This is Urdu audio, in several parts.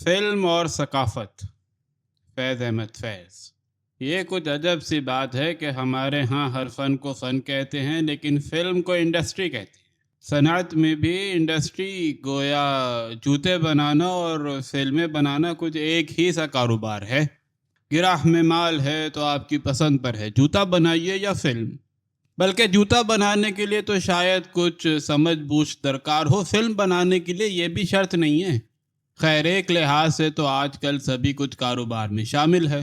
فلم اور ثقافت، فیض احمد فیض۔ یہ کچھ عجب سی بات ہے کہ ہمارے ہاں ہر فن کو فن کہتے ہیں لیکن فلم کو انڈسٹری کہتے ہیں۔ صنعت میں بھی انڈسٹری گویا جوتے بنانا اور فلمیں بنانا کچھ ایک ہی سا کاروبار ہے۔ گراہ میں مال ہے تو آپ کی پسند پر ہے، جوتا بنائیے یا فلم۔ بلکہ جوتا بنانے کے لیے تو شاید کچھ سمجھ بوجھ درکار ہو، فلم بنانے کے لیے یہ بھی شرط نہیں ہے۔ خیر، ایک لحاظ سے تو آج کل سبھی کچھ کاروبار میں شامل ہے۔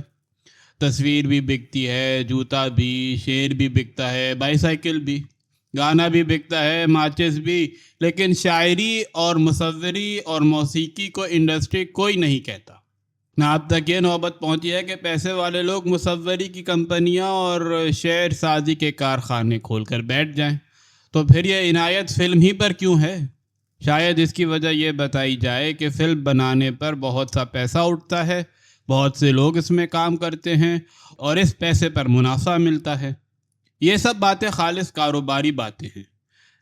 تصویر بھی بکتی ہے، جوتا بھی، شعر بھی بکتا ہے، بائی سائیکل بھی، گانا بھی بکتا ہے، ماچس بھی، لیکن شاعری اور مصوری اور موسیقی کو انڈسٹری کوئی نہیں کہتا۔ نہ اب تک یہ نوبت پہنچی ہے کہ پیسے والے لوگ مصوری کی کمپنیاں اور شعر سازی کے کارخانے کھول کر بیٹھ جائیں، تو پھر یہ عنایت فلم ہی پر کیوں ہے؟ شاید اس کی وجہ یہ بتائی جائے کہ فلم بنانے پر بہت سا پیسہ اٹھتا ہے، بہت سے لوگ اس میں کام کرتے ہیں اور اس پیسے پر منافع ملتا ہے۔ یہ سب باتیں خالص کاروباری باتیں ہیں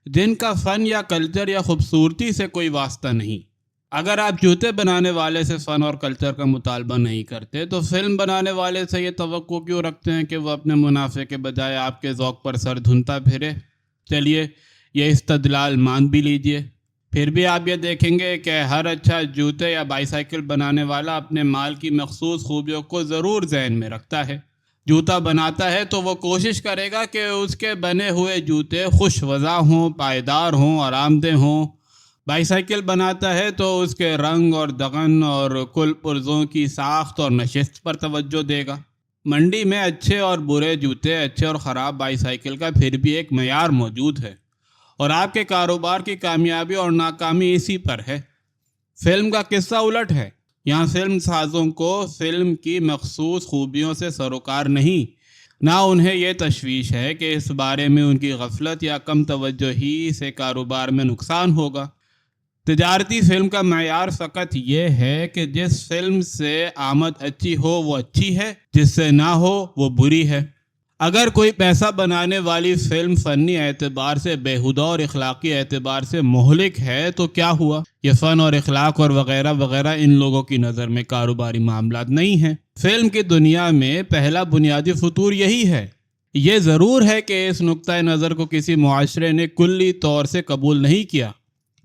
جن کا فن یا کلچر یا خوبصورتی سے کوئی واسطہ نہیں۔ اگر آپ جوتے بنانے والے سے فن اور کلچر کا مطالبہ نہیں کرتے تو فلم بنانے والے سے یہ توقع کیوں رکھتے ہیں کہ وہ اپنے منافع کے بجائے آپ کے ذوق پر سر دھنتا پھرے؟ چلیے یہ استدلال مان بھی لیجئے، پھر بھی آپ یہ دیکھیں گے کہ ہر اچھا جوتے یا بائی سائیکل بنانے والا اپنے مال کی مخصوص خوبیوں کو ضرور ذہن میں رکھتا ہے۔ جوتا بناتا ہے تو وہ کوشش کرے گا کہ اس کے بنے ہوئے جوتے خوش وضع ہوں، پائیدار ہوں، آرام دہ ہوں۔ بائی سائیکل بناتا ہے تو اس کے رنگ اور دغن اور کل پرزوں کی ساخت اور نشست پر توجہ دے گا۔ منڈی میں اچھے اور برے جوتے، اچھے اور خراب بائی سائیکل کا پھر بھی ایک معیار موجود ہے، اور آپ کے کاروبار کی کامیابی اور ناکامی اسی پر ہے۔ فلم کا قصہ الٹ ہے۔ یہاں فلم سازوں کو فلم کی مخصوص خوبیوں سے سروکار نہیں، نہ انہیں یہ تشویش ہے کہ اس بارے میں ان کی غفلت یا کم توجہی سے کاروبار میں نقصان ہوگا۔ تجارتی فلم کا معیار فقط یہ ہے کہ جس فلم سے آمد اچھی ہو وہ اچھی ہے، جس سے نہ ہو وہ بری ہے۔ اگر کوئی پیسہ بنانے والی فلم فنی اعتبار سے بیہودہ اور اخلاقی اعتبار سے مہلک ہے تو کیا ہوا؟ یہ فن اور اخلاق اور وغیرہ وغیرہ ان لوگوں کی نظر میں کاروباری معاملات نہیں ہیں۔ فلم کی دنیا میں پہلا بنیادی فطور یہی ہے۔ یہ ضرور ہے کہ اس نقطۂ نظر کو کسی معاشرے نے کلی طور سے قبول نہیں کیا۔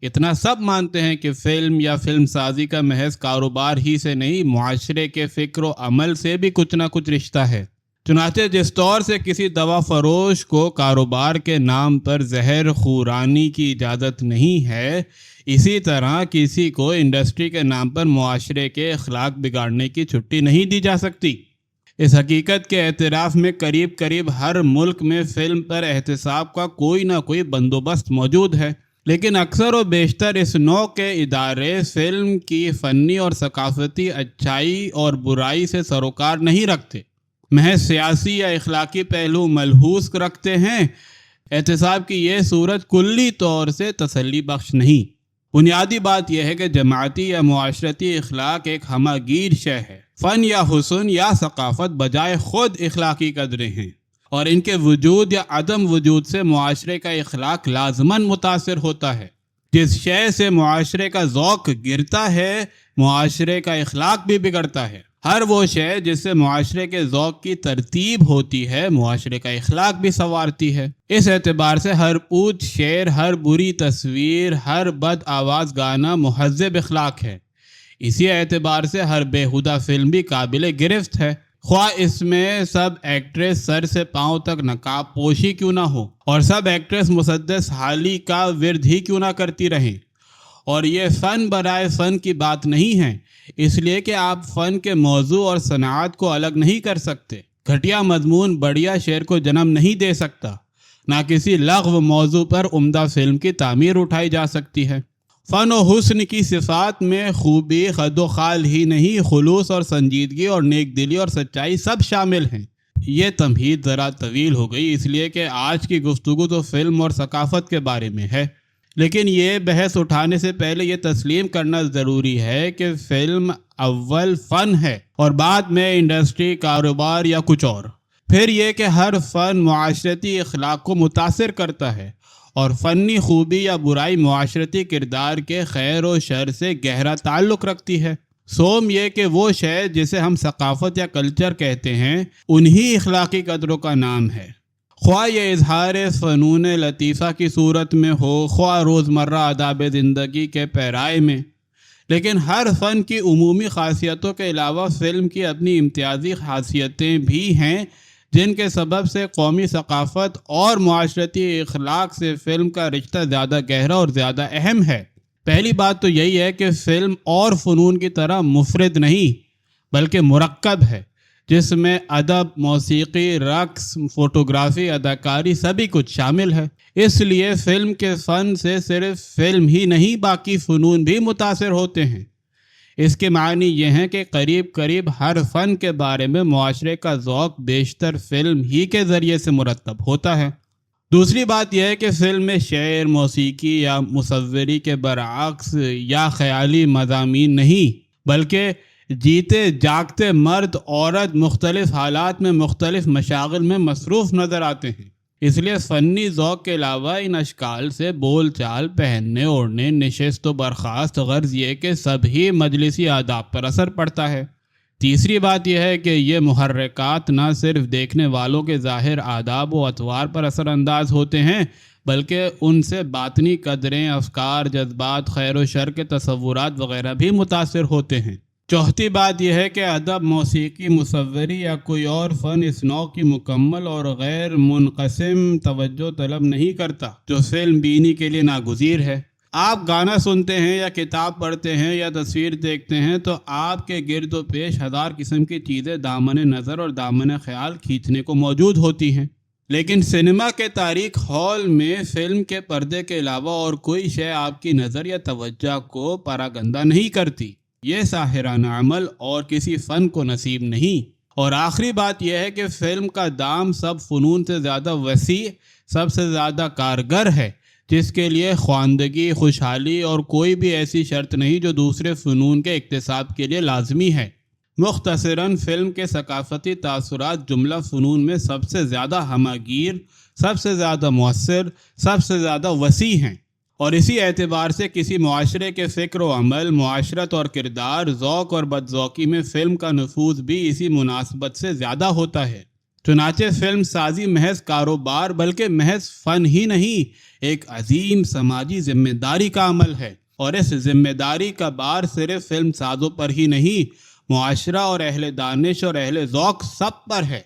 اتنا سب مانتے ہیں کہ فلم یا فلم سازی کا محض کاروبار ہی سے نہیں، معاشرے کے فکر و عمل سے بھی کچھ نہ کچھ رشتہ ہے۔ چنانچہ جس طور سے کسی دوا فروش کو کاروبار کے نام پر زہر خورانی کی اجازت نہیں ہے، اسی طرح کسی کو انڈسٹری کے نام پر معاشرے کے اخلاق بگاڑنے کی چھٹی نہیں دی جا سکتی۔ اس حقیقت کے اعتراف میں قریب قریب ہر ملک میں فلم پر احتساب کا کوئی نہ کوئی بندوبست موجود ہے، لیکن اکثر و بیشتر اس نوع کے ادارے فلم کی فنی اور ثقافتی اچھائی اور برائی سے سروکار نہیں رکھتے، محض سیاسی یا اخلاقی پہلو ملحوظ رکھتے ہیں۔ احتساب کی یہ صورت کلی طور سے تسلی بخش نہیں۔ بنیادی بات یہ ہے کہ جماعتی یا معاشرتی اخلاق ایک ہمہ گیر شے ہے۔ فن یا حسن یا ثقافت بجائے خود اخلاقی قدریں ہیں، اور ان کے وجود یا عدم وجود سے معاشرے کا اخلاق لازماً متاثر ہوتا ہے۔ جس شے سے معاشرے کا ذوق گرتا ہے، معاشرے کا اخلاق بھی بگڑتا ہے۔ ہر وہ شے جس سے معاشرے کے ذوق کی ترتیب ہوتی ہے، معاشرے کا اخلاق بھی سنوارتی ہے۔ اس اعتبار سے ہر اونچ شعر، ہر بری تصویر، ہر بد آواز گانا مہذب اخلاق ہے۔ اسی اعتبار سے ہر بیہودہ فلم بھی قابل گرفت ہے، خواہ اس میں سب ایکٹریس سر سے پاؤں تک نقاب پوشی کیوں نہ ہو، اور سب ایکٹریس مسدس حالی کا ورد ہی کیوں نہ کرتی رہیں۔ اور یہ فن برائے فن کی بات نہیں ہے، اس لیے کہ آپ فن کے موضوع اور صنعت کو الگ نہیں کر سکتے۔ گھٹیا مضمون بڑھیا شعر کو جنم نہیں دے سکتا، نہ کسی لغو موضوع پر عمدہ فلم کی تعمیر اٹھائی جا سکتی ہے۔ فن و حسن کی صفات میں خوبی، خد و خال ہی نہیں، خلوص اور سنجیدگی اور نیک دلی اور سچائی سب شامل ہیں۔ یہ تمہید ذرا طویل ہو گئی، اس لیے کہ آج کی گفتگو تو فلم اور ثقافت کے بارے میں ہے، لیکن یہ بحث اٹھانے سے پہلے یہ تسلیم کرنا ضروری ہے کہ فلم اول فن ہے اور بعد میں انڈسٹری، کاروبار یا کچھ اور۔ پھر یہ کہ ہر فن معاشرتی اخلاق کو متاثر کرتا ہے، اور فنی خوبی یا برائی معاشرتی کردار کے خیر و شر سے گہرا تعلق رکھتی ہے۔ سوم یہ کہ وہ شے جسے ہم ثقافت یا کلچر کہتے ہیں انہی اخلاقی قدروں کا نام ہے، خواہ یہ اظہار فنون لطیفہ کی صورت میں ہو، خواہ روزمرہ آداب زندگی کے پیرائے میں۔ لیکن ہر فن کی عمومی خاصیتوں کے علاوہ فلم کی اپنی امتیازی خاصیتیں بھی ہیں جن کے سبب سے قومی ثقافت اور معاشرتی اخلاق سے فلم کا رشتہ زیادہ گہرا اور زیادہ اہم ہے۔ پہلی بات تو یہی ہے کہ فلم اور فنون کی طرح مفرد نہیں بلکہ مرکب ہے، جس میں ادب، موسیقی، رقص، فوٹوگرافی، اداکاری سبھی کچھ شامل ہے۔ اس لیے فلم کے فن سے صرف فلم ہی نہیں باقی فنون بھی متاثر ہوتے ہیں۔ اس کے معنی یہ ہیں کہ قریب قریب ہر فن کے بارے میں معاشرے کا ذوق بیشتر فلم ہی کے ذریعے سے مرتب ہوتا ہے۔ دوسری بات یہ ہے کہ فلم میں شعر، موسیقی یا مصوری کے برعکس یا خیالی مضامین نہیں بلکہ جیتے جاگتے مرد عورت مختلف حالات میں مختلف مشاغل میں مصروف نظر آتے ہیں۔ اس لیے فنی ذوق کے علاوہ ان اشکال سے بول چال، پہننے اوڑھنے، نشست و برخاست، غرض یہ کہ سبھی مجلسی آداب پر اثر پڑتا ہے۔ تیسری بات یہ ہے کہ یہ محرکات نہ صرف دیکھنے والوں کے ظاہر آداب و اطوار پر اثر انداز ہوتے ہیں بلکہ ان سے باطنی قدریں، افکار، جذبات، خیر و شر کے تصورات وغیرہ بھی متاثر ہوتے ہیں۔ چوتھی بات یہ ہے کہ ادب، موسیقی، مصوری یا کوئی اور فن اس نوع کی مکمل اور غیر منقسم توجہ طلب نہیں کرتا جو فلم بینی کے لیے ناگزیر ہے۔ آپ گانا سنتے ہیں یا کتاب پڑھتے ہیں یا تصویر دیکھتے ہیں تو آپ کے گرد و پیش ہزار قسم کی چیزیں دامن نظر اور دامن خیال کھینچنے کو موجود ہوتی ہیں، لیکن سنیما کے تاریک ہال میں فلم کے پردے کے علاوہ اور کوئی شے آپ کی نظر یا توجہ کو پراگندہ نہیں کرتی۔ یہ ساحرانہ عمل اور کسی فن کو نصیب نہیں۔ اور آخری بات یہ ہے کہ فلم کا دام سب فنون سے زیادہ وسیع، سب سے زیادہ کارگر ہے، جس کے لیے خواندگی، خوشحالی اور کوئی بھی ایسی شرط نہیں جو دوسرے فنون کے اکتساب کے لیے لازمی ہے۔ مختصراً فلم کے ثقافتی تاثرات جملہ فنون میں سب سے زیادہ ہمہ گیر، سب سے زیادہ مؤثر، سب سے زیادہ وسیع ہیں، اور اسی اعتبار سے کسی معاشرے کے فکر و عمل، معاشرت اور کردار، ذوق اور بدذوقی میں فلم کا نفوذ بھی اسی مناسبت سے زیادہ ہوتا ہے۔ چنانچہ فلم سازی محض کاروبار بلکہ محض فن ہی نہیں، ایک عظیم سماجی ذمہ داری کا عمل ہے، اور اس ذمہ داری کا بار صرف فلم سازوں پر ہی نہیں، معاشرہ اور اہل دانش اور اہل ذوق سب پر ہے۔